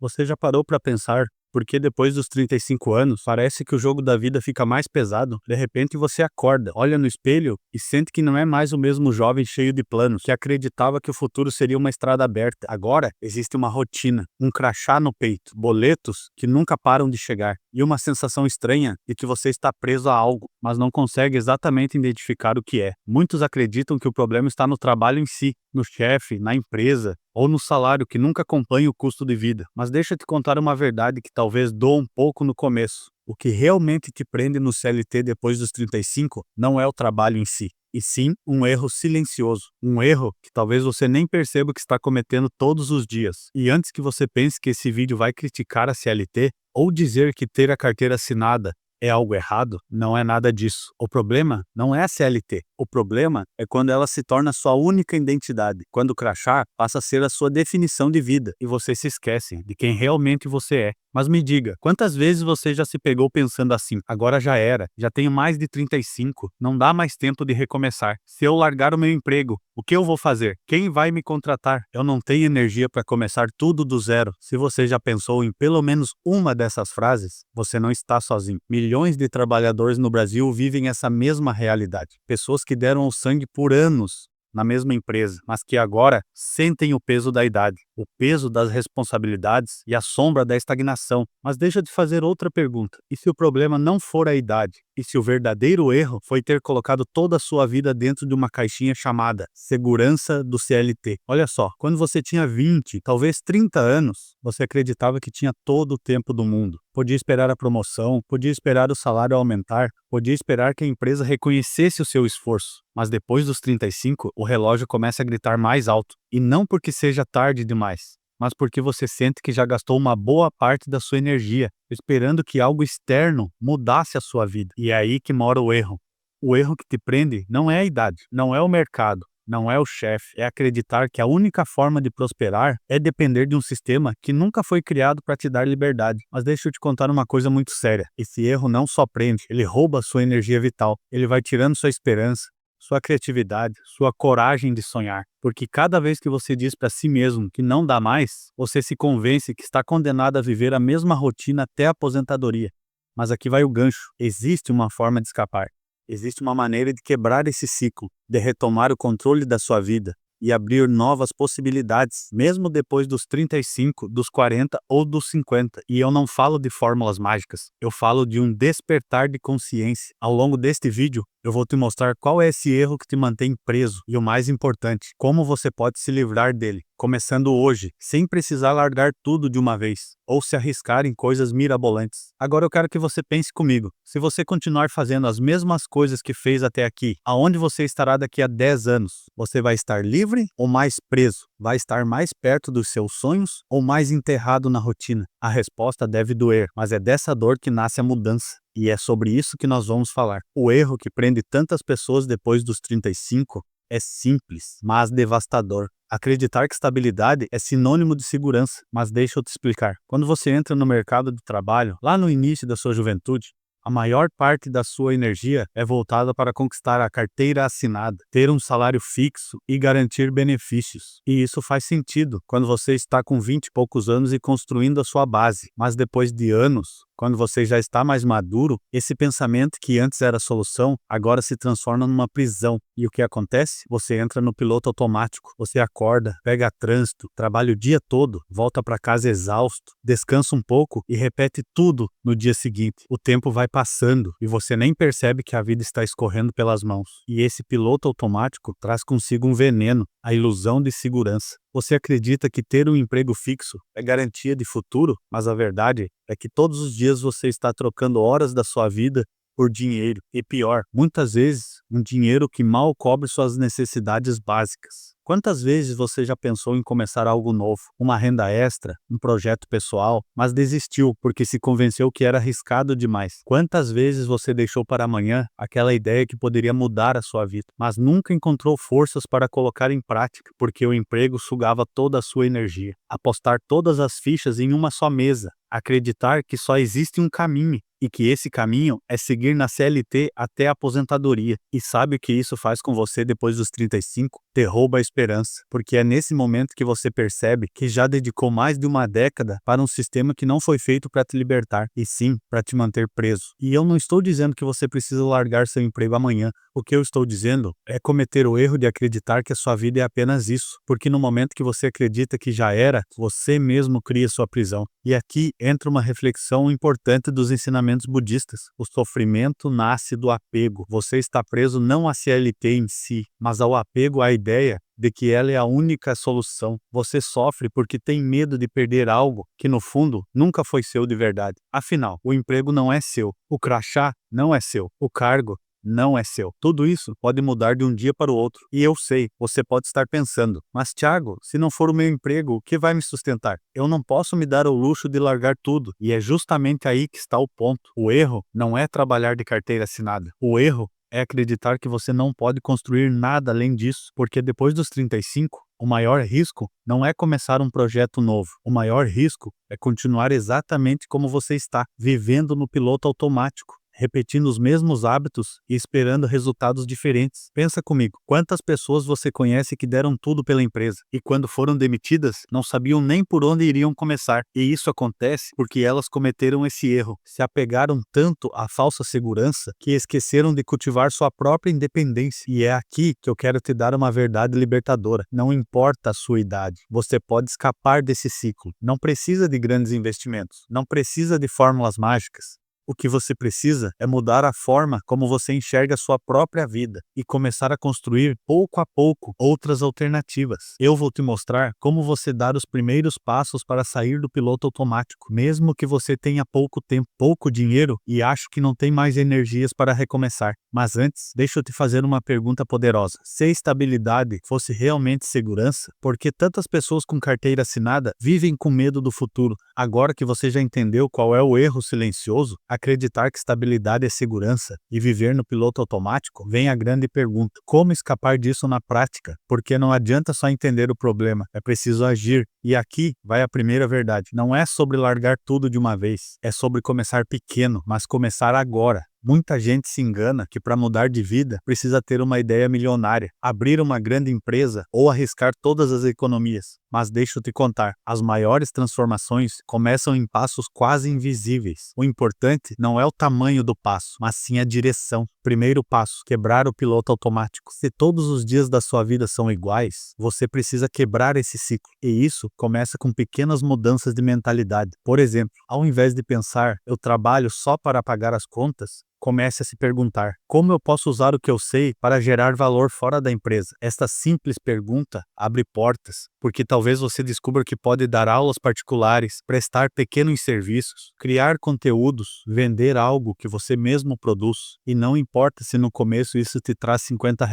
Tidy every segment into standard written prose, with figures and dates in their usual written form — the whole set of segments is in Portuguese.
Você já parou para pensar por que depois dos 35 anos parece que o jogo da vida fica mais pesado? De repente você acorda, olha no espelho e sente que não é mais o mesmo jovem cheio de planos, que acreditava que o futuro seria uma estrada aberta. Agora existe uma rotina, um crachá no peito, boletos que nunca param de chegar e uma sensação estranha de que você está preso a algo, mas não consegue exatamente identificar o que é. Muitos acreditam que o problema está no trabalho em si, no chefe, na empresa, ou no salário que nunca acompanha o custo de vida. Mas deixa eu te contar uma verdade que talvez doa um pouco no começo. O que realmente te prende no CLT depois dos 35 não é o trabalho em si, e sim um erro silencioso. Um erro que talvez você nem perceba que está cometendo todos os dias. E antes que você pense que esse vídeo vai criticar a CLT, ou dizer que ter a carteira assinada é algo errado, não é nada disso. O problema não é a CLT. O problema é quando ela se torna sua única identidade, quando o crachá passa a ser a sua definição de vida e você se esquece de quem realmente você é. Mas me diga, quantas vezes você já se pegou pensando assim: agora já era, já tenho mais de 35, não dá mais tempo de recomeçar. Se eu largar o meu emprego, o que eu vou fazer? Quem vai me contratar? Eu não tenho energia para começar tudo do zero. Se você já pensou em pelo menos uma dessas frases, você não está sozinho. Milhões de trabalhadores no Brasil vivem essa mesma realidade. Pessoas que deram o sangue por anos na mesma empresa, mas que agora sentem o peso da idade, o peso das responsabilidades e a sombra da estagnação. Mas deixa eu te fazer outra pergunta. E se o problema não for a idade? E se o verdadeiro erro foi ter colocado toda a sua vida dentro de uma caixinha chamada segurança do CLT? Olha só, quando você tinha 20, talvez 30 anos, você acreditava que tinha todo o tempo do mundo. Podia esperar a promoção, podia esperar o salário aumentar, podia esperar que a empresa reconhecesse o seu esforço. Mas depois dos 35, o relógio começa a gritar mais alto. E não porque seja tarde demais, mas porque você sente que já gastou uma boa parte da sua energia, esperando que algo externo mudasse a sua vida. E é aí que mora o erro. O erro que te prende não é a idade, não é o mercado, não é o chefe, é acreditar que a única forma de prosperar é depender de um sistema que nunca foi criado para te dar liberdade. Mas deixa eu te contar uma coisa muito séria. Esse erro não só prende, ele rouba a sua energia vital, ele vai tirando sua esperança, sua criatividade, sua coragem de sonhar. Porque cada vez que você diz para si mesmo que não dá mais, você se convence que está condenado a viver a mesma rotina até a aposentadoria. Mas aqui vai o gancho. Existe uma forma de escapar. Existe uma maneira de quebrar esse ciclo, de retomar o controle da sua vida e abrir novas possibilidades, mesmo depois dos 35, dos 40 ou dos 50. E eu não falo de fórmulas mágicas, eu falo de um despertar de consciência. Ao longo deste vídeo, eu vou te mostrar qual é esse erro que te mantém preso e, o mais importante, como você pode se livrar dele, começando hoje, sem precisar largar tudo de uma vez, ou se arriscar em coisas mirabolantes. Agora eu quero que você pense comigo. Se você continuar fazendo as mesmas coisas que fez até aqui, aonde você estará daqui a 10 anos? Você vai estar livre ou mais preso? Vai estar mais perto dos seus sonhos ou mais enterrado na rotina? A resposta deve doer, mas é dessa dor que nasce a mudança. E é sobre isso que nós vamos falar. O erro que prende tantas pessoas depois dos 35 é simples, mas devastador. Acreditar que estabilidade é sinônimo de segurança. Mas deixa eu te explicar. Quando você entra no mercado de trabalho, lá no início da sua juventude, a maior parte da sua energia é voltada para conquistar a carteira assinada, ter um salário fixo e garantir benefícios. E isso faz sentido quando você está com 20 e poucos anos e construindo a sua base. Mas depois de anos, quando você já está mais maduro, esse pensamento que antes era solução, agora se transforma numa prisão. E o que acontece? Você entra no piloto automático. Você acorda, pega trânsito, trabalha o dia todo, volta para casa exausto, descansa um pouco e repete tudo no dia seguinte. O tempo vai passando e você nem percebe que a vida está escorrendo pelas mãos. E esse piloto automático traz consigo um veneno, a ilusão de segurança. Você acredita que ter um emprego fixo é garantia de futuro, mas a verdade é que todos os dias você está trocando horas da sua vida por dinheiro. E pior, muitas vezes, um dinheiro que mal cobre suas necessidades básicas. Quantas vezes você já pensou em começar algo novo, uma renda extra, um projeto pessoal, mas desistiu porque se convenceu que era arriscado demais? Quantas vezes você deixou para amanhã aquela ideia que poderia mudar a sua vida, mas nunca encontrou forças para colocar em prática porque o emprego sugava toda a sua energia? Apostar todas as fichas em uma só mesa, acreditar que só existe um caminho e que esse caminho é seguir na CLT até a aposentadoria. E sabe o que isso faz com você depois dos 35? Te rouba a esperança, porque é nesse momento que você percebe que já dedicou mais de uma década para um sistema que não foi feito para te libertar, e sim para te manter preso. E eu não estou dizendo que você precisa largar seu emprego amanhã. O que eu estou dizendo é cometer o erro de acreditar que a sua vida é apenas isso, porque no momento que você acredita que já era, você mesmo cria sua prisão. E aqui entra uma reflexão importante dos ensinamentos budistas. O sofrimento nasce do apego. Você está preso não à CLT em si, mas ao apego à ideia de que ela é a única solução. Você sofre porque tem medo de perder algo que, no fundo, nunca foi seu de verdade. Afinal, o emprego não é seu, o crachá não é seu, o cargo não é seu. Tudo isso pode mudar de um dia para o outro. E eu sei, você pode estar pensando, mas Thiago, se não for o meu emprego, o que vai me sustentar? Eu não posso me dar o luxo de largar tudo. E é justamente aí que está o ponto. O erro não é trabalhar de carteira assinada. O erro é acreditar que você não pode construir nada além disso, porque depois dos 35, o maior risco não é começar um projeto novo. O maior risco é continuar exatamente como você está, vivendo no piloto automático, repetindo os mesmos hábitos e esperando resultados diferentes. Pensa comigo, quantas pessoas você conhece que deram tudo pela empresa e quando foram demitidas não sabiam nem por onde iriam começar? E isso acontece porque elas cometeram esse erro, se apegaram tanto à falsa segurança que esqueceram de cultivar sua própria independência. E é aqui que eu quero te dar uma verdade libertadora. Não importa a sua idade, você pode escapar desse ciclo. Não precisa de grandes investimentos, não precisa de fórmulas mágicas. O que você precisa é mudar a forma como você enxerga a sua própria vida e começar a construir pouco a pouco outras alternativas. Eu vou te mostrar como você dar os primeiros passos para sair do piloto automático, mesmo que você tenha pouco tempo, pouco dinheiro e acho que não tem mais energias para recomeçar. Mas antes, deixa eu te fazer uma pergunta poderosa. Se a estabilidade fosse realmente segurança, por que tantas pessoas com carteira assinada vivem com medo do futuro? Agora que você já entendeu qual é o erro silencioso, acreditar que estabilidade é segurança e viver no piloto automático, vem a grande pergunta: como escapar disso na prática? Porque não adianta só entender o problema, é preciso agir. E aqui vai a primeira verdade: não é sobre largar tudo de uma vez, é sobre começar pequeno, mas começar agora. Muita gente se engana que para mudar de vida precisa ter uma ideia milionária, abrir uma grande empresa ou arriscar todas as economias. Mas deixa eu te contar, as maiores transformações começam em passos quase invisíveis. O importante não é o tamanho do passo, mas sim a direção. Primeiro passo, quebrar o piloto automático. Se todos os dias da sua vida são iguais, você precisa quebrar esse ciclo. E isso começa com pequenas mudanças de mentalidade. Por exemplo, ao invés de pensar, eu trabalho só para pagar as contas, comece a se perguntar: como eu posso usar o que eu sei para gerar valor fora da empresa? Esta simples pergunta abre portas, porque talvez você descubra que pode dar aulas particulares, prestar pequenos serviços, criar conteúdos, vender algo que você mesmo produz. E não importa se no começo isso te traz R$ 50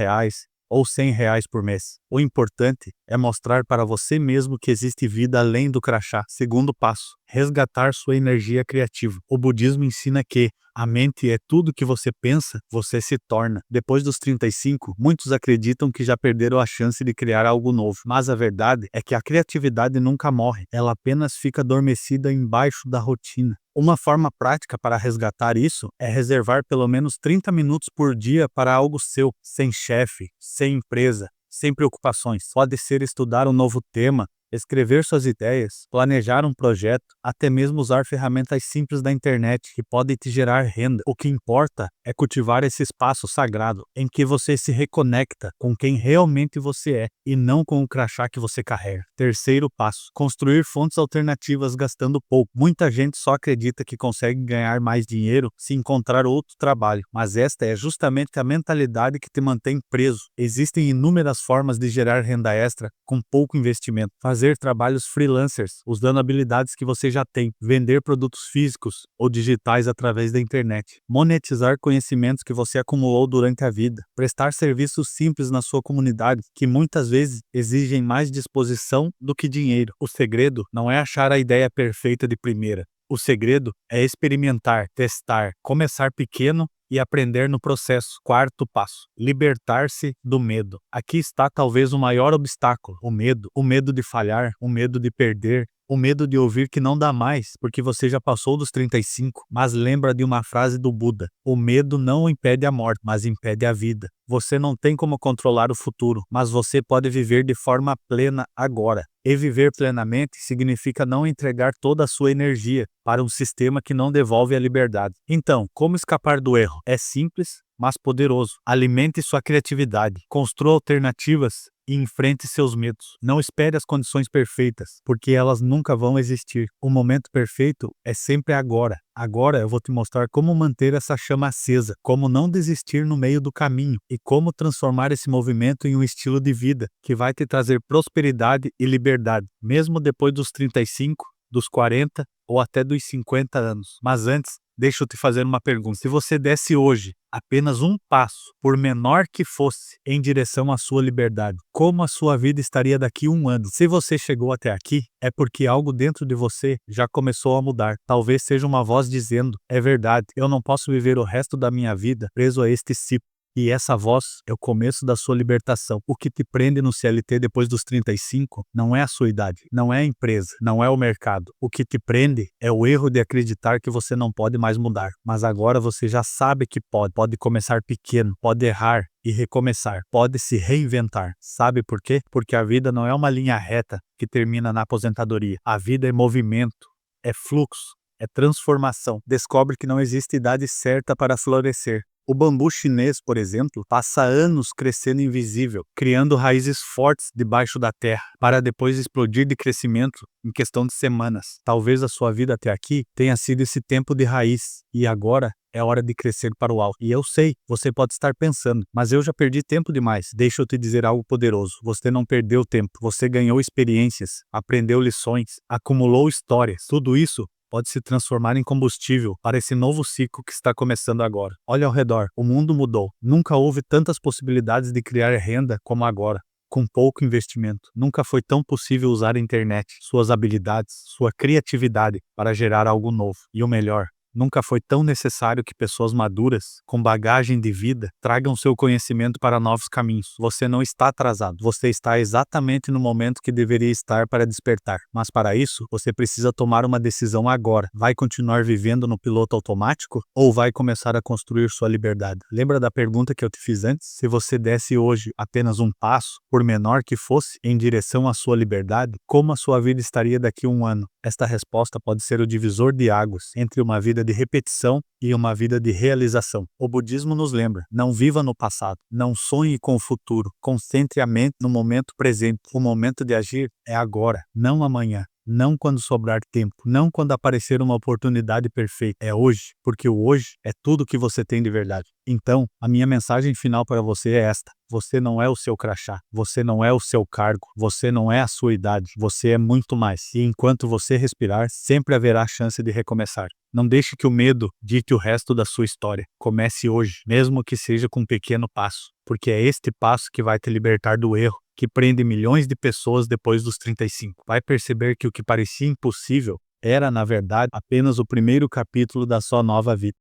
ou R$ 100 por mês. O importante é mostrar para você mesmo que existe vida além do crachá. Segundo passo, resgatar sua energia criativa. O budismo ensina que a mente é tudo que você pensa, você se torna. Depois dos 35, muitos acreditam que já perderam a chance de criar algo novo. Mas a verdade é que a criatividade nunca morre, ela apenas fica adormecida embaixo da rotina. Uma forma prática para resgatar isso é reservar pelo menos 30 minutos por dia para algo seu, sem chefe, sem empresa, sem preocupações. Pode ser estudar um novo tema, escrever suas ideias, planejar um projeto, até mesmo usar ferramentas simples da internet que podem te gerar renda. O que importa é cultivar esse espaço sagrado em que você se reconecta com quem realmente você é e não com o crachá que você carrega. Terceiro passo, construir fontes alternativas gastando pouco. Muita gente só acredita que consegue ganhar mais dinheiro se encontrar outro trabalho, mas esta é justamente a mentalidade que te mantém preso. Existem inúmeras formas de gerar renda extra com pouco investimento. Fazer trabalhos freelancers, usando habilidades que você já tem, vender produtos físicos ou digitais através da internet, monetizar conhecimentos que você acumulou durante a vida, prestar serviços simples na sua comunidade, que muitas vezes exigem mais disposição do que dinheiro. O segredo não é achar a ideia perfeita de primeira. O segredo é experimentar, testar, começar pequeno e aprender no processo. Quarto passo, libertar-se do medo. Aqui está talvez o maior obstáculo, o medo de falhar, o medo de perder, O medo de ouvir que não dá mais, porque você já passou dos 35. Mas lembra de uma frase do Buda: o medo não impede a morte, mas impede a vida. Você não tem como controlar o futuro, mas você pode viver de forma plena agora. E viver plenamente significa não entregar toda a sua energia para um sistema que não devolve a liberdade. Então, como escapar do erro? É simples, mas poderoso. Alimente sua criatividade, construa alternativas e enfrente seus medos. Não espere as condições perfeitas, porque elas nunca vão existir. O momento perfeito é sempre agora. Agora eu vou te mostrar como manter essa chama acesa, como não desistir no meio do caminho e como transformar esse movimento em um estilo de vida que vai te trazer prosperidade e liberdade, mesmo depois dos 35, dos 40 ou até dos 50 anos. Mas antes, deixa eu te fazer uma pergunta. Se você desse hoje apenas um passo, por menor que fosse, em direção à sua liberdade, como a sua vida estaria daqui a um ano? Se você chegou até aqui, é porque algo dentro de você já começou a mudar. Talvez seja uma voz dizendo: é verdade, eu não posso viver o resto da minha vida preso a este ciclo. E essa voz é o começo da sua libertação. O que te prende no CLT depois dos 35 não é a sua idade, não é a empresa, não é o mercado. O que te prende é o erro de acreditar que você não pode mais mudar. Mas agora você já sabe que pode. Pode começar pequeno, pode errar e recomeçar, pode se reinventar. Sabe por quê? Porque a vida não é uma linha reta que termina na aposentadoria. A vida é movimento, é fluxo, é transformação. Descobre que não existe idade certa para florescer. O bambu chinês, por exemplo, passa anos crescendo invisível, criando raízes fortes debaixo da terra, para depois explodir de crescimento em questão de semanas. Talvez a sua vida até aqui tenha sido esse tempo de raiz, e agora é hora de crescer para o alto. E eu sei, você pode estar pensando, mas eu já perdi tempo demais. Deixa eu te dizer algo poderoso. Você não perdeu tempo, você ganhou experiências, aprendeu lições, acumulou histórias. Tudo isso pode se transformar em combustível para esse novo ciclo que está começando agora. Olha ao redor, o mundo mudou. Nunca houve tantas possibilidades de criar renda como agora. Com pouco investimento. Nunca foi tão possível usar a internet, suas habilidades, sua criatividade para gerar algo novo. E o melhor, nunca foi tão necessário que pessoas maduras, com bagagem de vida, tragam seu conhecimento para novos caminhos. Você não está atrasado, você está exatamente no momento que deveria estar para despertar. Mas para isso, você precisa tomar uma decisão agora. Vai continuar vivendo no piloto automático ou vai começar a construir sua liberdade? Lembra da pergunta que eu te fiz antes? Se você desse hoje apenas um passo, por menor que fosse, em direção à sua liberdade, como a sua vida estaria daqui a um ano? Esta resposta pode ser o divisor de águas entre uma vida de repetição e uma vida de realização. O budismo nos lembra: não viva no passado, não sonhe com o futuro, concentre a mente no momento presente. O momento de agir é agora, não amanhã. Não quando sobrar tempo, não quando aparecer uma oportunidade perfeita. É hoje, porque o hoje é tudo que você tem de verdade. Então, a minha mensagem final para você é esta: você não é o seu crachá, você não é o seu cargo, você não é a sua idade, você é muito mais. E enquanto você respirar, sempre haverá chance de recomeçar. Não deixe que o medo dite o resto da sua história. Comece hoje, mesmo que seja com um pequeno passo, porque é este passo que vai te libertar do erro que prende milhões de pessoas depois dos 35. Vai perceber que o que parecia impossível era, na verdade, apenas o primeiro capítulo da sua nova vida.